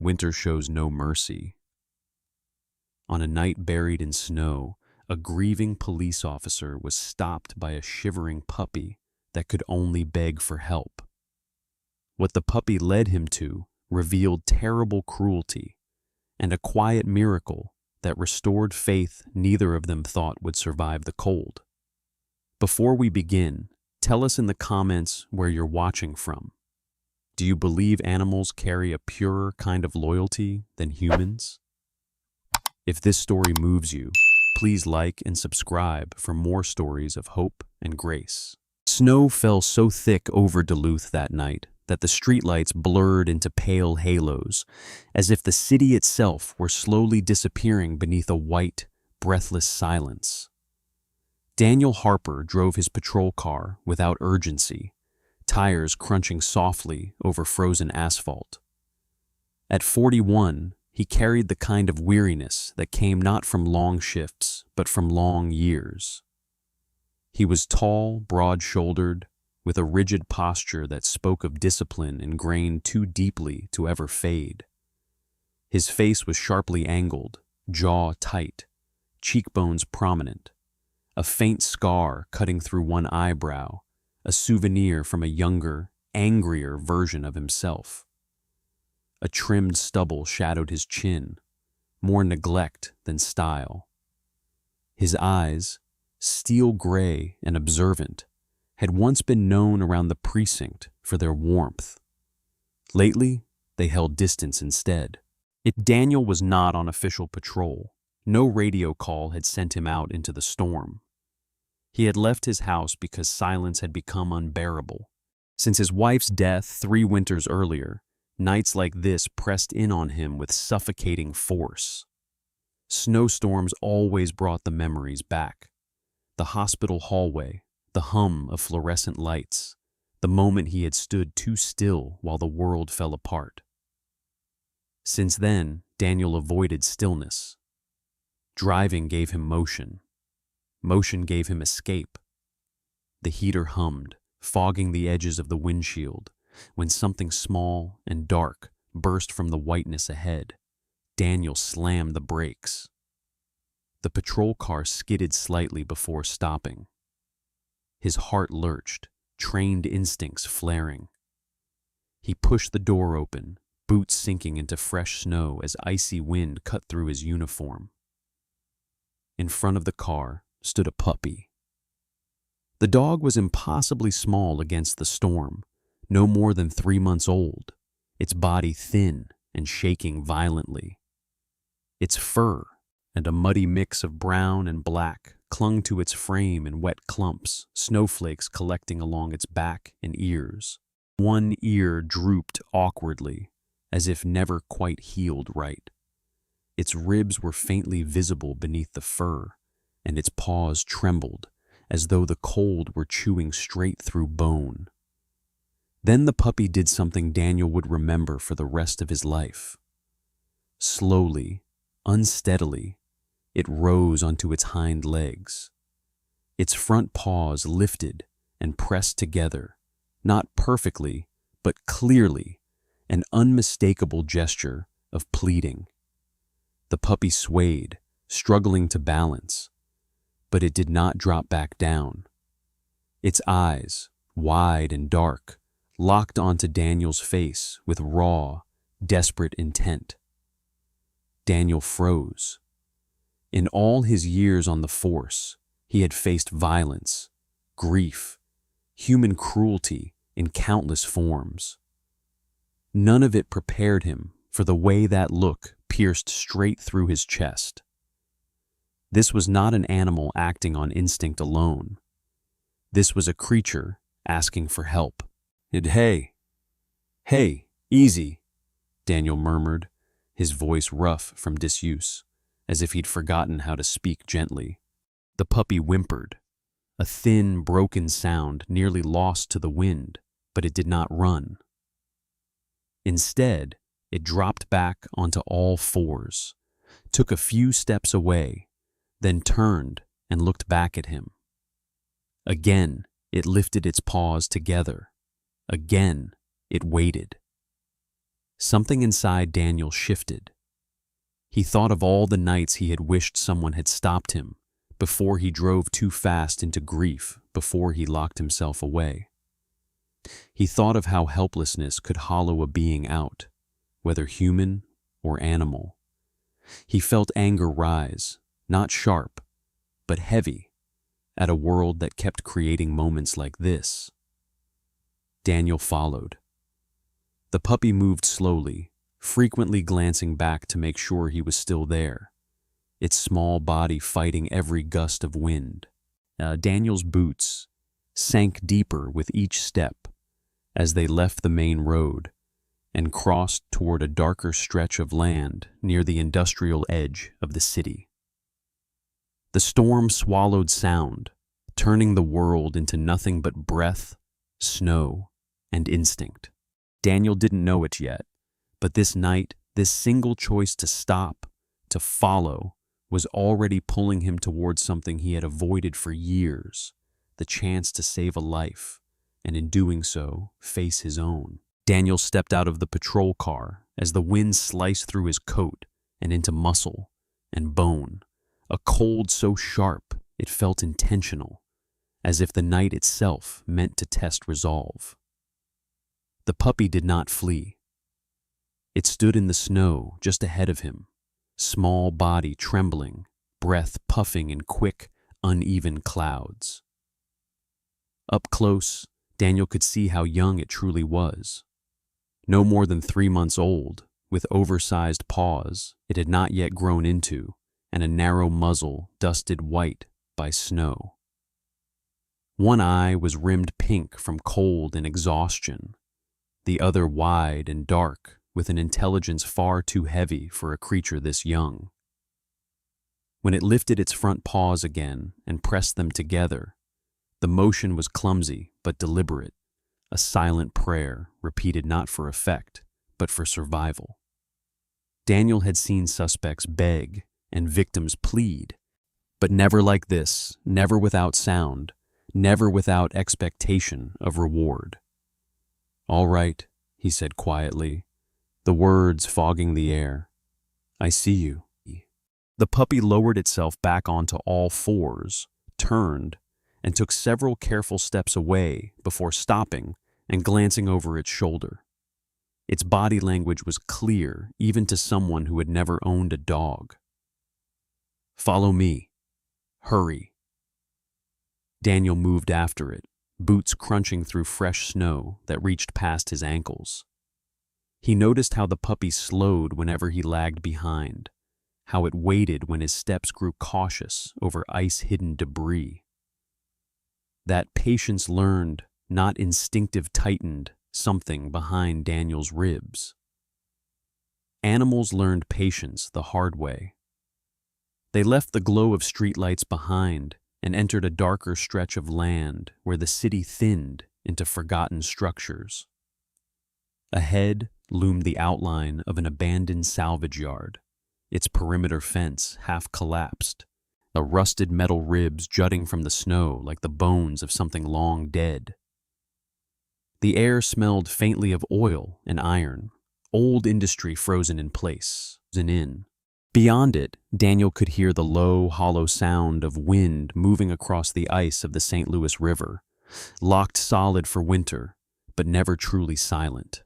winter shows no mercy. On a night buried in snow, a grieving police officer was stopped by a shivering puppy that could only beg for help. What the puppy led him to revealed terrible cruelty and a quiet miracle that restored faith neither of them thought would survive the cold. Before we begin, tell us in the comments where you're watching from. Do you believe animals carry a purer kind of loyalty than humans? If this story moves you, please like and subscribe for more stories of hope and grace. Snow fell so thick over Duluth that night that the streetlights blurred into pale halos, as if the city itself were slowly disappearing beneath a white, breathless silence. Daniel Harper drove his patrol car without urgency, tires crunching softly over frozen asphalt. At 41, he carried the kind of weariness that came not from long shifts, but from long years. He was tall, broad-shouldered, with a rigid posture that spoke of discipline ingrained too deeply to ever fade. His face was sharply angled, jaw tight, cheekbones prominent, a faint scar cutting through one eyebrow, a souvenir from a younger, angrier version of himself. A trimmed stubble shadowed his chin, more neglect than style. His eyes, steel gray and observant, had once been known around the precinct for their warmth. Lately, they held distance instead. Daniel was not on official patrol. No radio call had sent him out into the storm. He had left his house because silence had become unbearable. Since his wife's death 3 winters earlier, nights like this pressed in on him with suffocating force. Snowstorms always brought the memories back. The hospital hallway, the hum of fluorescent lights, the moment he had stood too still while the world fell apart. Since then, Daniel avoided stillness. Driving gave him motion. Motion gave him escape. The heater hummed, fogging the edges of the windshield, when something small and dark burst from the whiteness ahead. Daniel slammed the brakes. The patrol car skidded slightly before stopping. His heart lurched, trained instincts flaring. He pushed the door open, boots sinking into fresh snow as icy wind cut through his uniform. In front of the car stood a puppy. The dog was impossibly small against the storm, no more than 3 months old, its body thin and shaking violently. Its fur, and a muddy mix of brown and black, clung to its frame in wet clumps, snowflakes collecting along its back and ears. One ear drooped awkwardly, as if never quite healed right. Its ribs were faintly visible beneath the fur, and its paws trembled, as though the cold were chewing straight through bone. Then the puppy did something Daniel would remember for the rest of his life. Slowly, unsteadily, it rose onto its hind legs. Its front paws lifted and pressed together, not perfectly, but clearly, an unmistakable gesture of pleading. The puppy swayed, struggling to balance, but it did not drop back down. Its eyes, wide and dark, locked onto Daniel's face with raw, desperate intent. Daniel froze. In all his years on the force, he had faced violence, grief, human cruelty in countless forms. None of it prepared him for the way that look pierced straight through his chest. This was not an animal acting on instinct alone. This was a creature asking for help. Hey, easy, Daniel murmured, his voice rough from disuse, as if he'd forgotten how to speak gently. The puppy whimpered, a thin, broken sound nearly lost to the wind, but it did not run. Instead, it dropped back onto all fours, took a few steps away, then turned and looked back at him. Again, it lifted its paws together. Again, it waited. Something inside Daniel shifted. He thought of all the nights he had wished someone had stopped him, before he drove too fast into grief, before he locked himself away. He thought of how helplessness could hollow a being out, whether human or animal. He felt anger rise, not sharp, but heavy, at a world that kept creating moments like this. Daniel followed. The puppy moved slowly, frequently glancing back to make sure he was still there, its small body fighting every gust of wind. Daniel's boots sank deeper with each step as they left the main road and crossed toward a darker stretch of land near the industrial edge of the city. The storm swallowed sound, turning the world into nothing but breath, snow, and instinct. Daniel didn't know it yet, but this night, this single choice to stop, to follow, was already pulling him towards something he had avoided for years, the chance to save a life, and in doing so, face his own. Daniel stepped out of the patrol car as the wind sliced through his coat and into muscle and bone, a cold so sharp it felt intentional, as if the night itself meant to test resolve. The puppy did not flee. It stood in the snow just ahead of him, small body trembling, breath puffing in quick, uneven clouds. Up close, Daniel could see how young it truly was. No more than 3 months old, with oversized paws it had not yet grown into, and a narrow muzzle dusted white by snow. One eye was rimmed pink from cold and exhaustion, the other wide and dark with an intelligence far too heavy for a creature this young. When it lifted its front paws again and pressed them together, the motion was clumsy but deliberate, a silent prayer repeated not for effect, but for survival. Daniel had seen suspects beg and victims plead, but never like this, never without sound, never without expectation of reward. "All right," he said quietly, the words fogging the air. "I see you." The puppy lowered itself back onto all fours, turned, and took several careful steps away before stopping and glancing over its shoulder. Its body language was clear even to someone who had never owned a dog. "Follow me. Hurry." Daniel moved after it, boots crunching through fresh snow that reached past his ankles. He noticed how the puppy slowed whenever he lagged behind, how it waited when his steps grew cautious over ice-hidden debris. That patience learned, not instinctive tightened, something behind Daniel's ribs. Animals learned patience the hard way. They left the glow of streetlights behind and entered a darker stretch of land where the city thinned into forgotten structures. Ahead loomed the outline of an abandoned salvage yard, its perimeter fence half collapsed, the rusted metal ribs jutting from the snow like the bones of something long dead. The air smelled faintly of oil and iron, old industry frozen in place. Beyond it, Daniel could hear the low, hollow sound of wind moving across the ice of the St. Louis River, locked solid for winter, but never truly silent.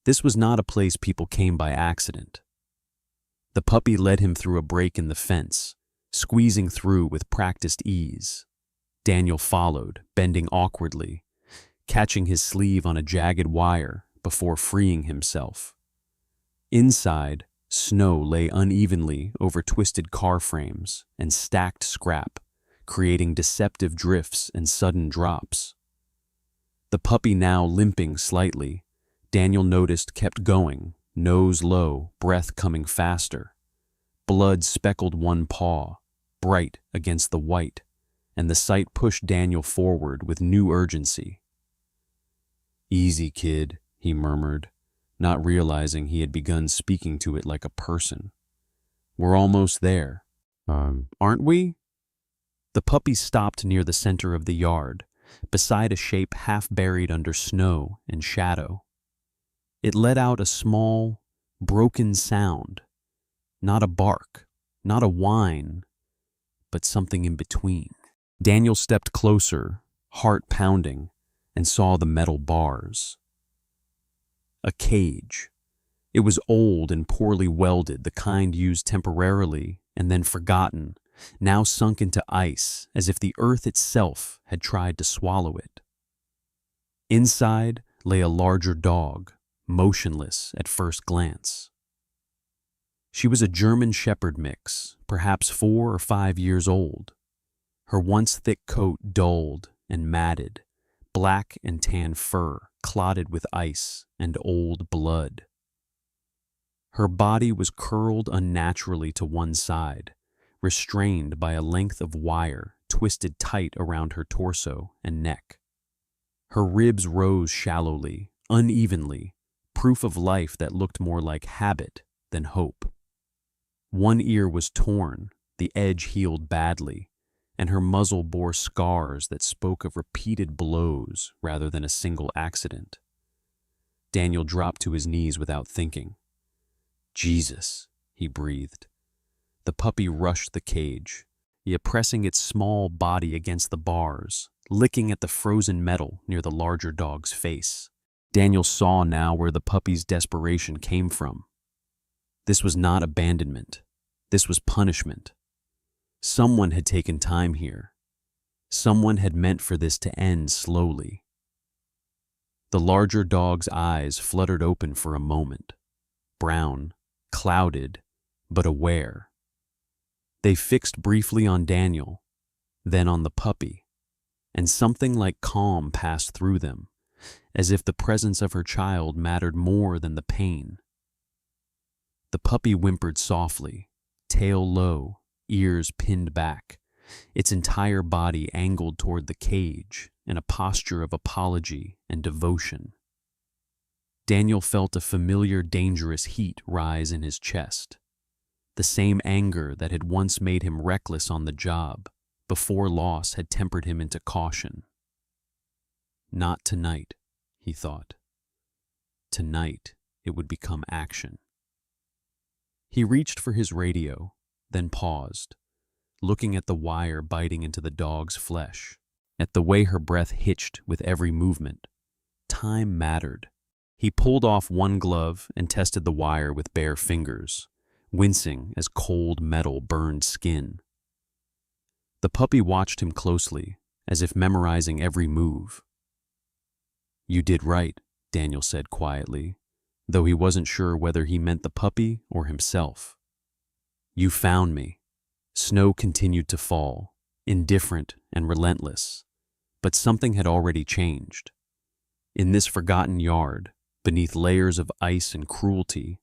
This was not a place people came by accident. The puppy led him through a break in the fence, squeezing through with practiced ease. Daniel followed, bending awkwardly, catching his sleeve on a jagged wire before freeing himself. Inside, snow lay unevenly over twisted car frames and stacked scrap, creating deceptive drifts and sudden drops. The puppy, now limping slightly, Daniel noticed kept going, nose low, breath coming faster. Blood speckled one paw, bright against the white, and the sight pushed Daniel forward with new urgency. "Easy, kid," he murmured, not realizing he had begun speaking to it like a person. "We're almost there." Aren't we?" The puppy stopped near the center of the yard, beside a shape half buried under snow and shadow. It let out a small, broken sound, not a bark, not a whine, but something in between. Daniel stepped closer, heart pounding, and saw the metal bars. A cage. It was old and poorly welded, the kind used temporarily and then forgotten, now sunk into ice as if the earth itself had tried to swallow it. Inside lay a larger dog, motionless at first glance. She was a German Shepherd mix, perhaps 4 or 5 years old. Her once thick coat dulled and matted, black and tan fur clotted with ice and old blood. Her body was curled unnaturally to one side, restrained by a length of wire twisted tight around her torso and neck. Her ribs rose shallowly, unevenly, proof of life that looked more like habit than hope. One ear was torn, the edge healed badly, and her muzzle bore scars that spoke of repeated blows rather than a single accident. Daniel dropped to his knees without thinking. "Jesus," he breathed. The puppy rushed the cage, yet pressing its small body against the bars, licking at the frozen metal near the larger dog's face. Daniel saw now where the puppy's desperation came from. This was not abandonment. This was punishment. Someone had taken time here. Someone had meant for this to end slowly. The larger dog's eyes fluttered open for a moment, brown, clouded, but aware. They fixed briefly on Daniel, then on the puppy, and something like calm passed through them, as if the presence of her child mattered more than the pain. The puppy whimpered softly, tail low, ears pinned back, its entire body angled toward the cage in a posture of apology and devotion. Daniel felt a familiar, dangerous heat rise in his chest, the same anger that had once made him reckless on the job, before loss had tempered him into caution. Not tonight, he thought. Tonight, it would become action. He reached for his radio, then paused, looking at the wire biting into the dog's flesh, at the way her breath hitched with every movement. Time mattered. He pulled off one glove and tested the wire with bare fingers, wincing as cold metal burned skin. The puppy watched him closely, as if memorizing every move. "You did right," Daniel said quietly, though he wasn't sure whether he meant the puppy or himself. "You found me." Snow continued to fall, indifferent and relentless, but something had already changed. In this forgotten yard, beneath layers of ice and cruelty,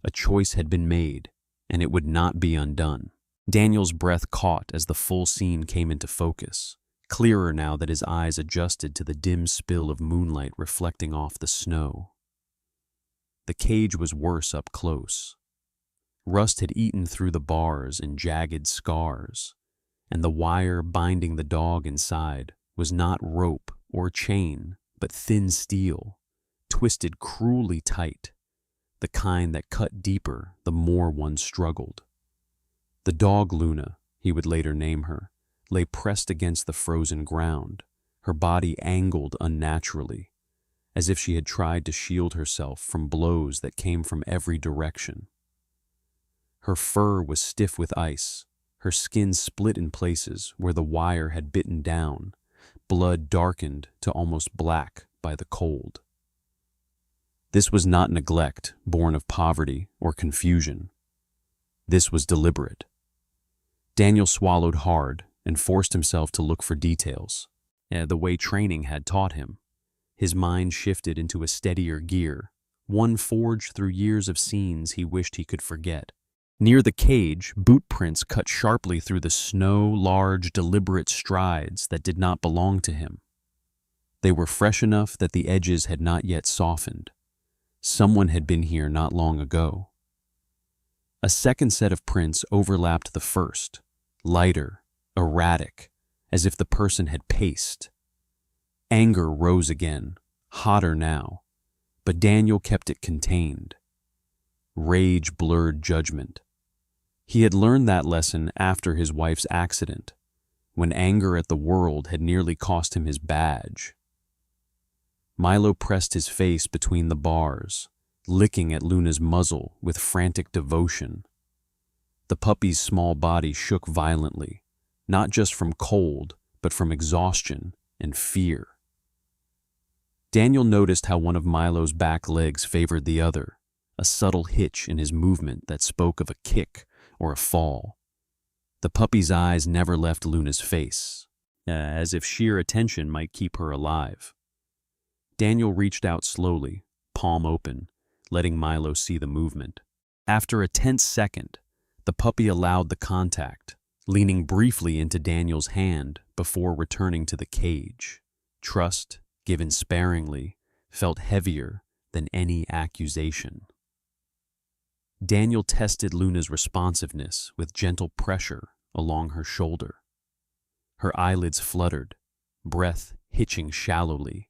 a choice had been made, and it would not be undone. Daniel's breath caught as the full scene came into focus, clearer now that his eyes adjusted to the dim spill of moonlight reflecting off the snow. The cage was worse up close. Rust had eaten through the bars in jagged scars, and the wire binding the dog inside was not rope or chain, but thin steel, twisted cruelly tight, the kind that cut deeper the more one struggled. The dog Luna, he would later name her, lay pressed against the frozen ground, her body angled unnaturally, as if she had tried to shield herself from blows that came from every direction. Her fur was stiff with ice, her skin split in places where the wire had bitten down, blood darkened to almost black by the cold. This was not neglect born of poverty or confusion. This was deliberate. Daniel swallowed hard and forced himself to look for details, the way training had taught him. His mind shifted into a steadier gear, one forged through years of scenes he wished he could forget. Near the cage, boot prints cut sharply through the snow, large, deliberate strides that did not belong to him. They were fresh enough that the edges had not yet softened. Someone had been here not long ago. A second set of prints overlapped the first, lighter, erratic, as if the person had paced. Anger rose again, hotter now, But Daniel kept it contained. Rage blurred judgment. He had learned that lesson after his wife's accident, when anger at the world had nearly cost him his badge. Milo pressed his face between the bars, licking at Luna's muzzle with frantic devotion. The puppy's small body shook violently, not just from cold, but from exhaustion and fear. Daniel noticed how one of Milo's back legs favored the other, a subtle hitch in his movement that spoke of a kick or a fall. The puppy's eyes never left Luna's face, as if sheer attention might keep her alive. Daniel reached out slowly, palm open, letting Milo see the movement. After a tense second, the puppy allowed the contact, leaning briefly into Daniel's hand before returning to the cage. Trust, given sparingly, felt heavier than any accusation. Daniel tested Luna's responsiveness with gentle pressure along her shoulder. Her eyelids fluttered, breath hitching shallowly,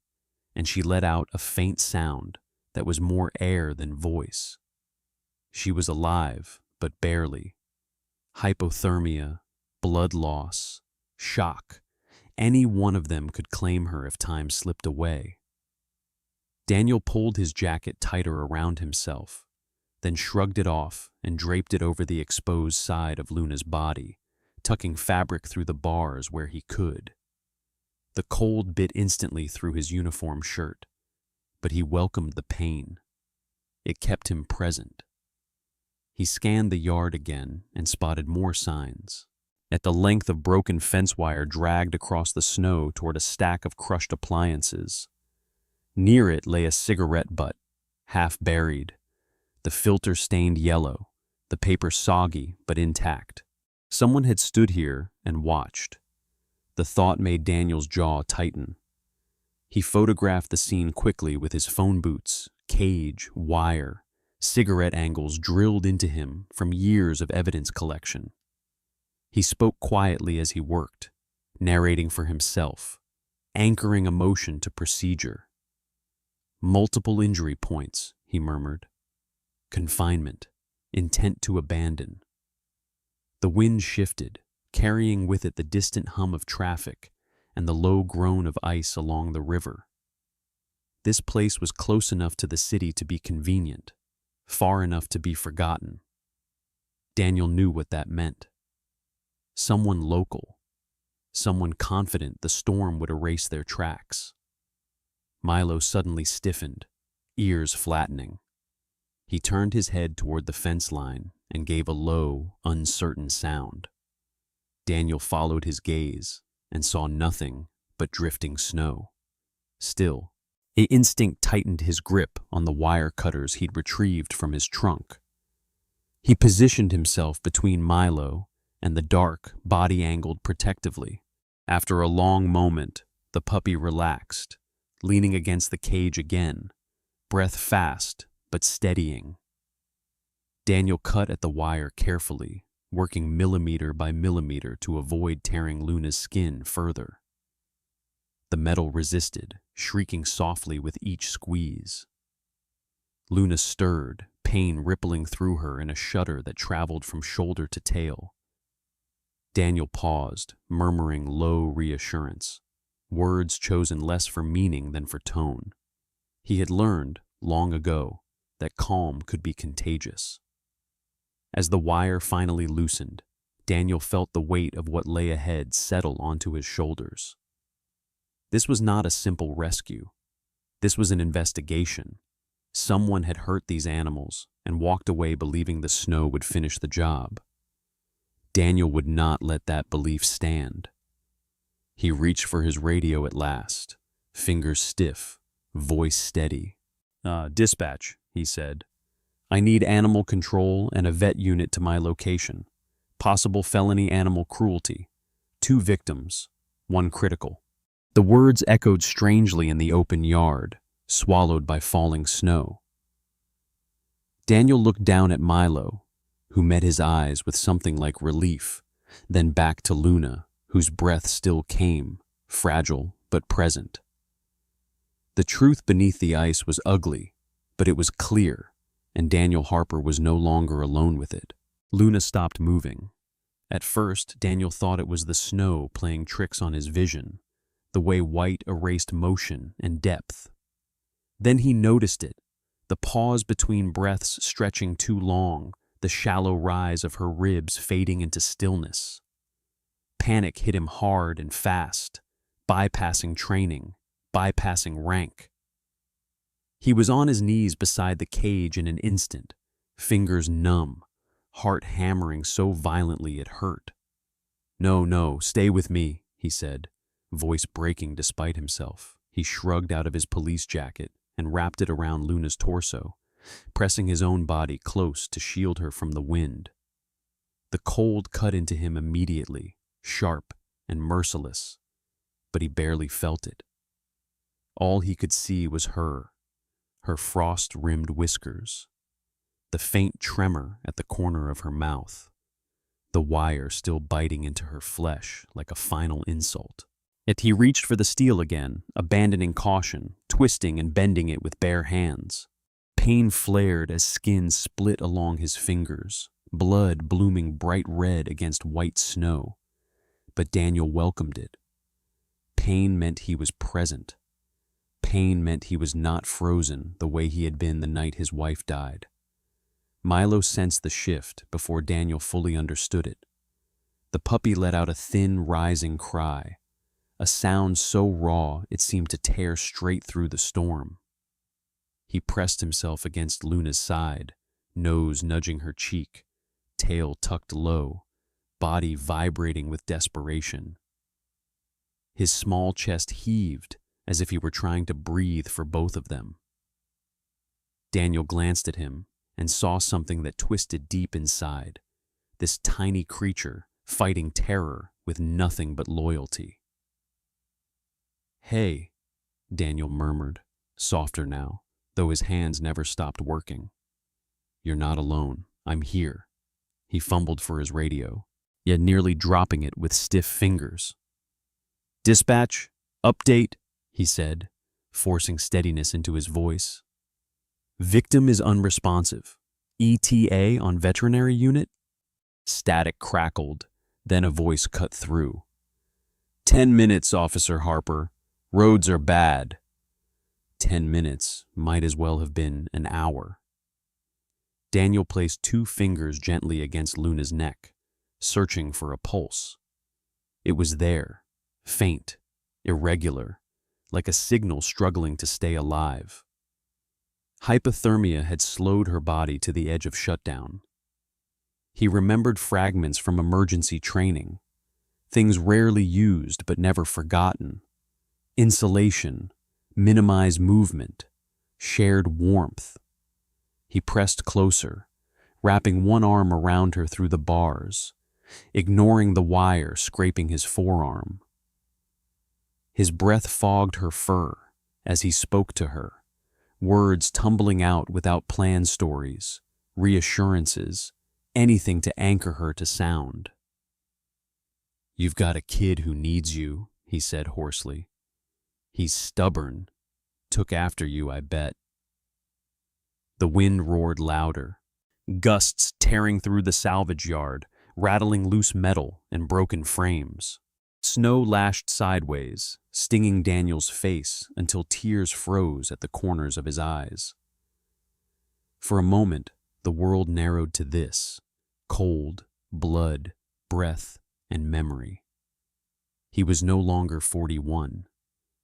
and she let out a faint sound that was more air than voice. She was alive, but barely. Hypothermia, blood loss, shock, any one of them could claim her if time slipped away. Daniel pulled his jacket tighter around himself, then shrugged it off and draped it over the exposed side of Luna's body, tucking fabric through the bars where he could. The cold bit instantly through his uniform shirt, but he welcomed the pain. It kept him present. He scanned the yard again and spotted more signs. At the length of broken fence wire dragged across the snow toward a stack of crushed appliances. Near it lay a cigarette butt, half buried, the filter stained yellow, the paper soggy but intact. Someone had stood here and watched. The thought made Daniel's jaw tighten. He photographed the scene quickly with his phone boots, cage, wire, cigarette angles drilled into him from years of evidence collection. He spoke quietly as he worked, narrating for himself, anchoring emotion to procedure. Multiple injury points, he murmured. Confinement, intent to abandon. The wind shifted, carrying with it the distant hum of traffic and the low groan of ice along the river. This place was close enough to the city to be convenient, far enough to be forgotten. Daniel knew what that meant. Someone local, someone confident the storm would erase their tracks. Milo suddenly stiffened, ears flattening. He turned his head toward the fence line and gave a low, uncertain sound. Daniel followed his gaze and saw nothing but drifting snow. Still, an instinct tightened his grip on the wire cutters he'd retrieved from his trunk. He positioned himself between Milo and the dark, body angled protectively. After a long moment, the puppy relaxed, leaning against the cage again, breath fast but steadying. Daniel cut at the wire carefully, working millimeter by millimeter to avoid tearing Luna's skin further. The metal resisted, shrieking softly with each squeeze. Luna stirred, pain rippling through her in a shudder that traveled from shoulder to tail. Daniel paused, murmuring low reassurance, words chosen less for meaning than for tone. He had learned, long ago, that calm could be contagious. As the wire finally loosened, Daniel felt the weight of what lay ahead settle onto his shoulders. This was not a simple rescue. This was an investigation. Someone had hurt these animals and walked away believing the snow would finish the job. Daniel would not let that belief stand. He reached for his radio at last, fingers stiff, voice steady. Dispatch, he said. I need animal control and a vet unit to my location. Possible felony animal cruelty. 2 victims, 1 critical. The words echoed strangely in the open yard, swallowed by falling snow. Daniel looked down at Milo, who met his eyes with something like relief, then back to Luna, whose breath still came, fragile but present. The truth beneath the ice was ugly, But it was clear, and Daniel Harper was no longer alone with it. Luna stopped moving. At first, Daniel thought it was the snow playing tricks on his vision, the way white erased motion and depth. Then he noticed it, the pause between breaths stretching too long, the shallow rise of her ribs fading into stillness. Panic hit him hard and fast, bypassing training, bypassing rank. He was on his knees beside the cage in an instant, fingers numb, heart hammering so violently it hurt. "No, no, stay with me," he said, voice breaking despite himself. He shrugged out of his police jacket and wrapped it around Luna's torso, pressing his own body close to shield her from the wind. The cold cut into him immediately, sharp and merciless, but he barely felt it. All he could see was her frost-rimmed whiskers, the faint tremor at the corner of her mouth, the wire still biting into her flesh like a final insult. Yet he reached for the steel again, abandoning caution, twisting and bending it with bare hands. Pain flared as skin split along his fingers, blood blooming bright red against white snow. But Daniel welcomed it. Pain meant he was present. Pain meant he was not frozen the way he had been the night his wife died. Milo sensed the shift before Daniel fully understood it. The puppy let out a thin, rising cry, a sound so raw it seemed to tear straight through the storm. He pressed himself against Luna's side, nose nudging her cheek, tail tucked low, body vibrating with desperation. His small chest heaved as if he were trying to breathe for both of them. Daniel glanced at him and saw something that twisted deep inside, this tiny creature fighting terror with nothing but loyalty. "Hey," Daniel murmured, softer now, though his hands never stopped working. "You're not alone. I'm here." He fumbled for his radio, yet nearly dropping it with stiff fingers. "Dispatch, update," he said, forcing steadiness into his voice. "Victim is unresponsive. ETA on veterinary unit?" Static crackled, then a voice cut through. 10 minutes, Officer Harper. Roads are bad." 10 minutes might as well have been an hour. Daniel placed 2 fingers gently against Luna's neck, searching for a pulse. It was there, faint, irregular, like a signal struggling to stay alive. Hypothermia had slowed her body to the edge of shutdown. He remembered fragments from emergency training, things rarely used but never forgotten. Insulation, minimize movement, shared warmth. He pressed closer, wrapping one arm around her through the bars, ignoring the wire scraping his forearm. His breath fogged her fur as he spoke to her, words tumbling out without planned stories, reassurances, anything to anchor her to sound. "You've got a kid who needs you," he said hoarsely. "He's stubborn. Took after you, I bet." The wind roared louder, gusts tearing through the salvage yard, rattling loose metal and broken frames. Snow lashed sideways, stinging Daniel's face until tears froze at the corners of his eyes. For a moment, the world narrowed to this: cold, blood, breath, and memory. He was no longer 41.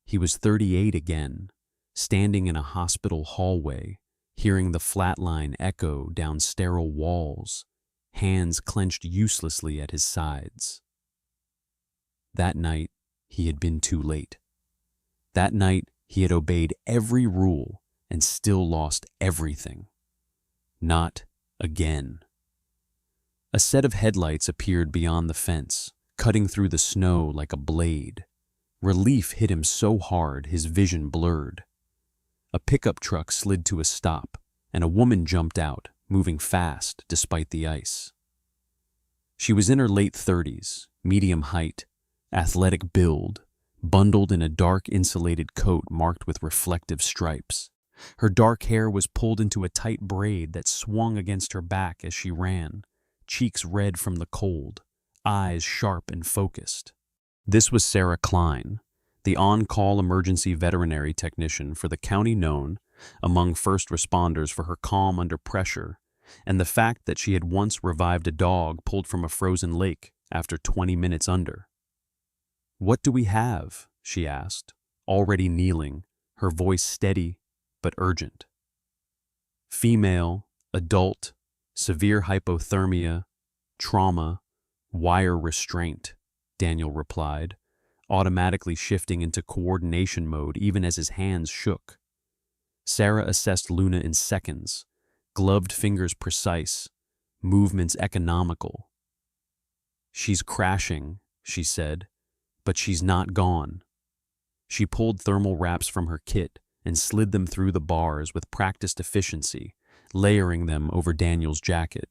He was 38 again, standing in a hospital hallway, hearing the flatline echo down sterile walls, hands clenched uselessly at his sides. That night, he had been too late. That night, he had obeyed every rule and still lost everything. Not again. A set of headlights appeared beyond the fence, cutting through the snow like a blade. Relief hit him so hard his vision blurred. A pickup truck slid to a stop, and a woman jumped out, moving fast despite the ice. She was in her late 30s, medium height, athletic build, bundled in a dark insulated coat marked with reflective stripes. Her dark hair was pulled into a tight braid that swung against her back as she ran, cheeks red from the cold, eyes sharp and focused. This was Sarah Klein, the on-call emergency veterinary technician for the county, known among first responders for her calm under pressure and the fact that she had once revived a dog pulled from a frozen lake after 20 minutes under. "What do we have?" she asked, already kneeling, her voice steady but urgent. "Female, adult, severe hypothermia, trauma, wire restraint," Daniel replied, automatically shifting into coordination mode even as his hands shook. Sarah assessed Luna in seconds, gloved fingers precise, movements economical. "She's crashing," she said, "but she's not gone." She pulled thermal wraps from her kit and slid them through the bars with practiced efficiency, layering them over Daniel's jacket.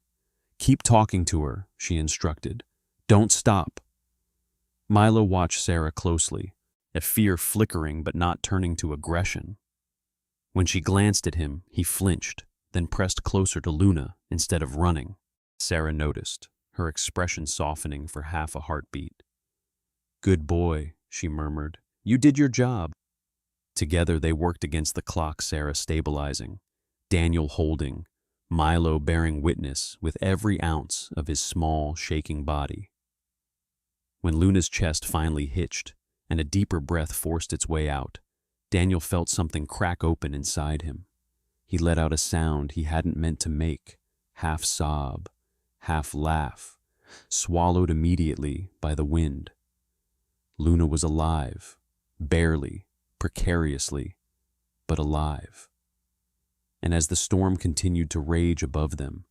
"Keep talking to her," she instructed. "Don't stop." Milo watched Sarah closely, a fear flickering but not turning to aggression. When she glanced at him, he flinched, then pressed closer to Luna instead of running. Sarah noticed, her expression softening for half a heartbeat. "Good boy," she murmured. "You did your job." Together they worked against the clock, Sarah stabilizing, Daniel holding, Milo bearing witness with every ounce of his small, shaking body. When Luna's chest finally hitched and a deeper breath forced its way out, Daniel felt something crack open inside him. He let out a sound he hadn't meant to make, half sob, half laugh, swallowed immediately by the wind. Luna was alive, barely, precariously, but alive. And as the storm continued to rage above them,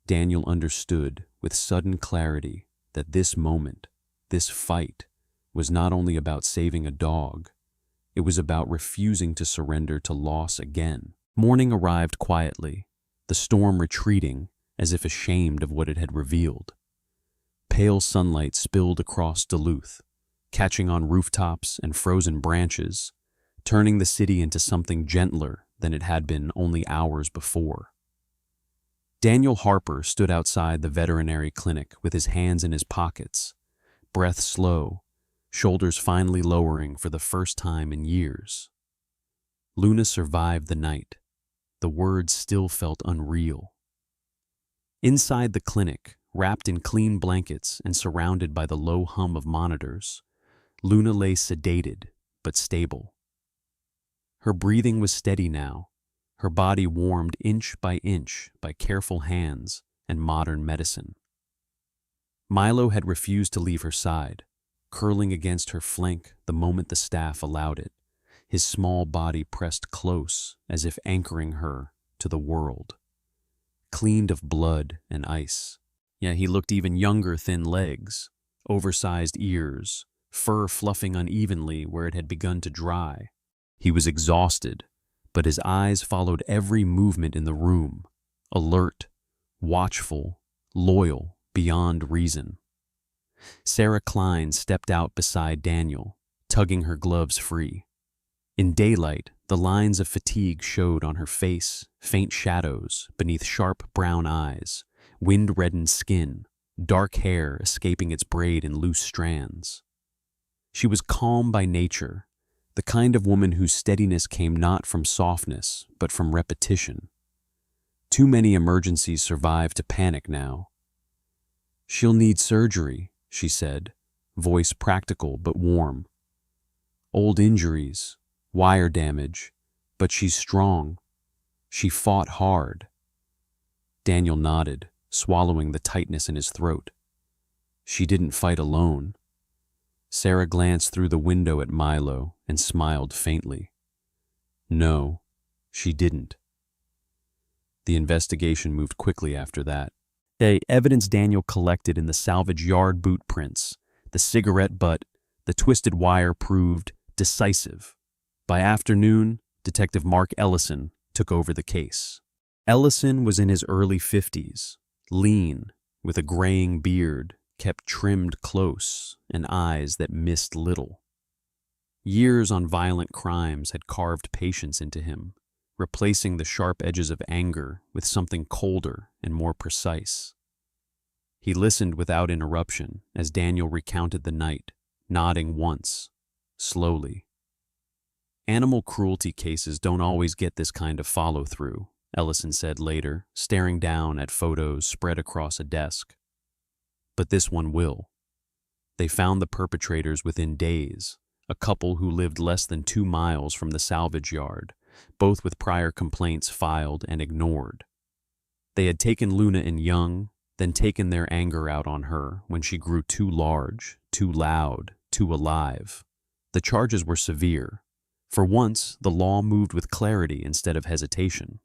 Daniel understood with sudden clarity that this moment, this fight, was not only about saving a dog, it was about refusing to surrender to loss again. Morning arrived quietly, the storm retreating as if ashamed of what it had revealed. Pale sunlight spilled across Duluth, catching on rooftops and frozen branches, turning the city into something gentler than it had been only hours before. Daniel Harper stood outside the veterinary clinic with his hands in his pockets, breath slow, shoulders finally lowering for the first time in years. Luna survived the night. The words still felt unreal. Inside the clinic, wrapped in clean blankets and surrounded by the low hum of monitors, Luna lay sedated but stable. Her breathing was steady now, her body warmed inch by inch by careful hands and modern medicine. Milo had refused to leave her side, curling against her flank the moment the staff allowed it, his small body pressed close as if anchoring her to the world. Cleaned of blood and ice. Yeah, he looked even younger, thin legs, oversized ears, fur fluffing unevenly where it had begun to dry. He was exhausted, but his eyes followed every movement in the room, alert, watchful, loyal, beyond reason. Sarah Klein stepped out beside Daniel, tugging her gloves free. In daylight, the lines of fatigue showed on her face, faint shadows beneath sharp brown eyes, wind-reddened skin, dark hair escaping its braid in loose strands. She was calm by nature, the kind of woman whose steadiness came not from softness, but from repetition. Too many emergencies survive to panic now. "She'll need surgery," she said, voice practical but warm. "Old injuries, wire damage, but she's strong. She fought hard." Daniel nodded, swallowing the tightness in his throat. "She didn't fight alone." Sarah glanced through the window at Milo and smiled faintly. "No, she didn't." The investigation moved quickly after that. The evidence Daniel collected in the salvage yard boot prints, the cigarette butt, the twisted wire proved decisive. By afternoon, Detective Mark Ellison took over the case. Ellison was in his early 50s, lean, with a graying beard, kept trimmed close, and eyes that missed little. Years on violent crimes had carved patience into him, replacing the sharp edges of anger with something colder and more precise. He listened without interruption as Daniel recounted the night, nodding once, slowly. Animal cruelty cases don't always get this kind of follow-through, Ellison said later, staring down at photos spread across a desk. But this one will. They found the perpetrators within days, a couple who lived less than 2 miles from the salvage yard, both with prior complaints filed and ignored. They had taken Luna in young, then taken their anger out on her when she grew too large, too loud, too alive. The charges were severe. For once, the law moved with clarity instead of hesitation.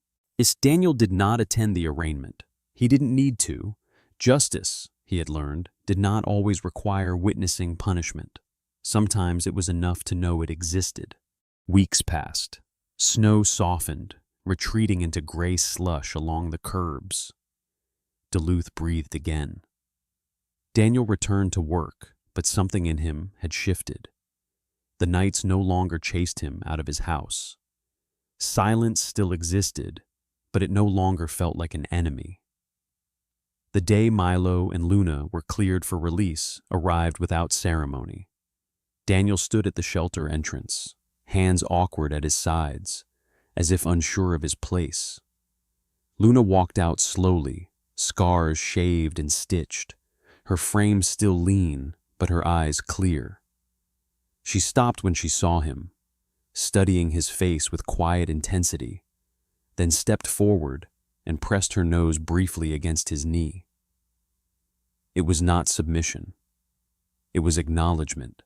Daniel did not attend the arraignment. He didn't need to. Justice, he had learned, did not always require witnessing punishment. Sometimes it was enough to know it existed. Weeks passed. Snow softened, retreating into gray slush along the curbs. Duluth breathed again. Daniel returned to work, but something in him had shifted. The nights no longer chased him out of his house. Silence still existed, but it no longer felt like an enemy. The day Milo and Luna were cleared for release arrived without ceremony. Daniel stood at the shelter entrance, hands awkward at his sides, as if unsure of his place. Luna walked out slowly, scars shaved and stitched, her frame still lean, but her eyes clear. She stopped when she saw him, studying his face with quiet intensity, then stepped forward and pressed her nose briefly against his knee. It was not submission. It was acknowledgement.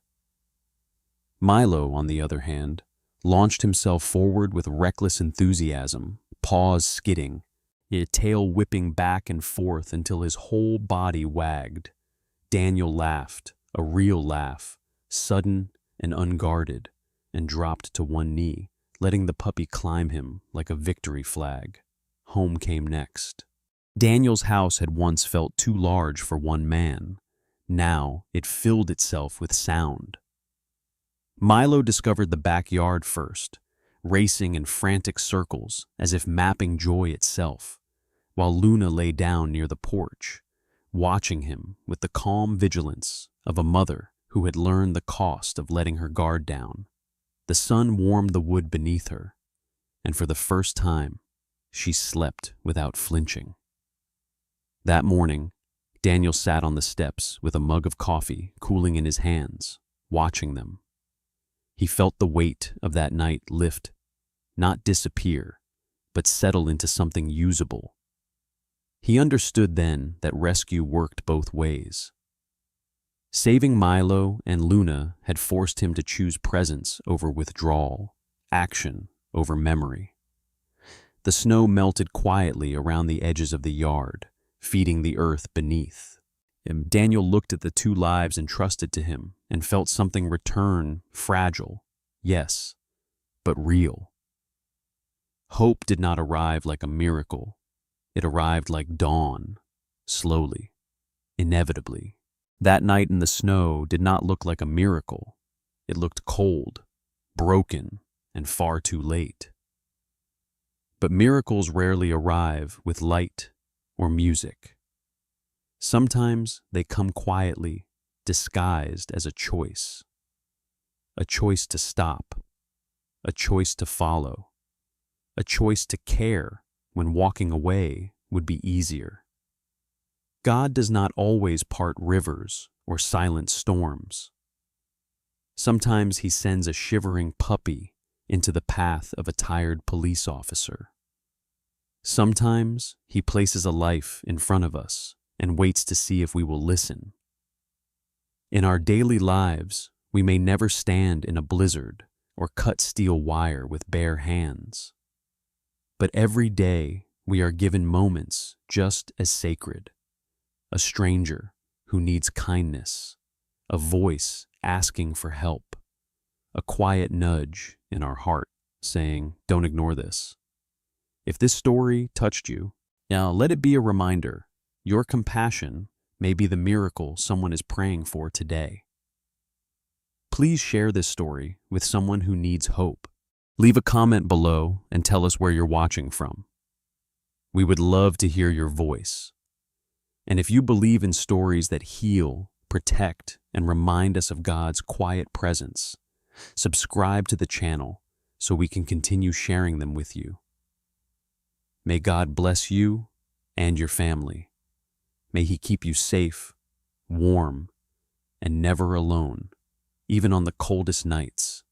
Milo, on the other hand, launched himself forward with reckless enthusiasm, paws skidding, a tail whipping back and forth until his whole body wagged. Daniel laughed, a real laugh, sudden and unguarded, and dropped to one knee, letting the puppy climb him like a victory flag. Home came next. Daniel's house had once felt too large for one man. Now it filled itself with sound. Milo discovered the backyard first, racing in frantic circles as if mapping joy itself, while Luna lay down near the porch, watching him with the calm vigilance of a mother who had learned the cost of letting her guard down. The sun warmed the wood beneath her, and for the first time, she slept without flinching. That morning, Daniel sat on the steps with a mug of coffee cooling in his hands, watching them. He felt the weight of that night lift, not disappear, but settle into something usable. He understood then that rescue worked both ways. Saving Milo and Luna had forced him to choose presence over withdrawal, action over memory. The snow melted quietly around the edges of the yard, feeding the earth beneath. Daniel looked at the 2 lives entrusted to him and felt something return, fragile, yes, but real. Hope did not arrive like a miracle. It arrived like dawn, slowly, inevitably. That night in the snow did not look like a miracle. It looked cold, broken, and far too late. But miracles rarely arrive with light or music. Sometimes they come quietly, disguised as a choice to stop, a choice to follow, a choice to care when walking away would be easier. God does not always part rivers or silent storms. Sometimes he sends a shivering puppy into the path of a tired police officer. Sometimes he places a life in front of us and waits to see if we will listen. In our daily lives, we may never stand in a blizzard or cut steel wire with bare hands. But every day we are given moments just as sacred. A stranger who needs kindness, a voice asking for help, a quiet nudge in our heart saying, "Don't ignore this." If this story touched you, now let it be a reminder. Your compassion may be the miracle someone is praying for today. Please share this story with someone who needs hope. Leave a comment below and tell us where you're watching from. We would love to hear your voice. And if you believe in stories that heal, protect, and remind us of God's quiet presence, subscribe to the channel so we can continue sharing them with you. May God bless you and your family. May He keep you safe, warm, and never alone, even on the coldest nights.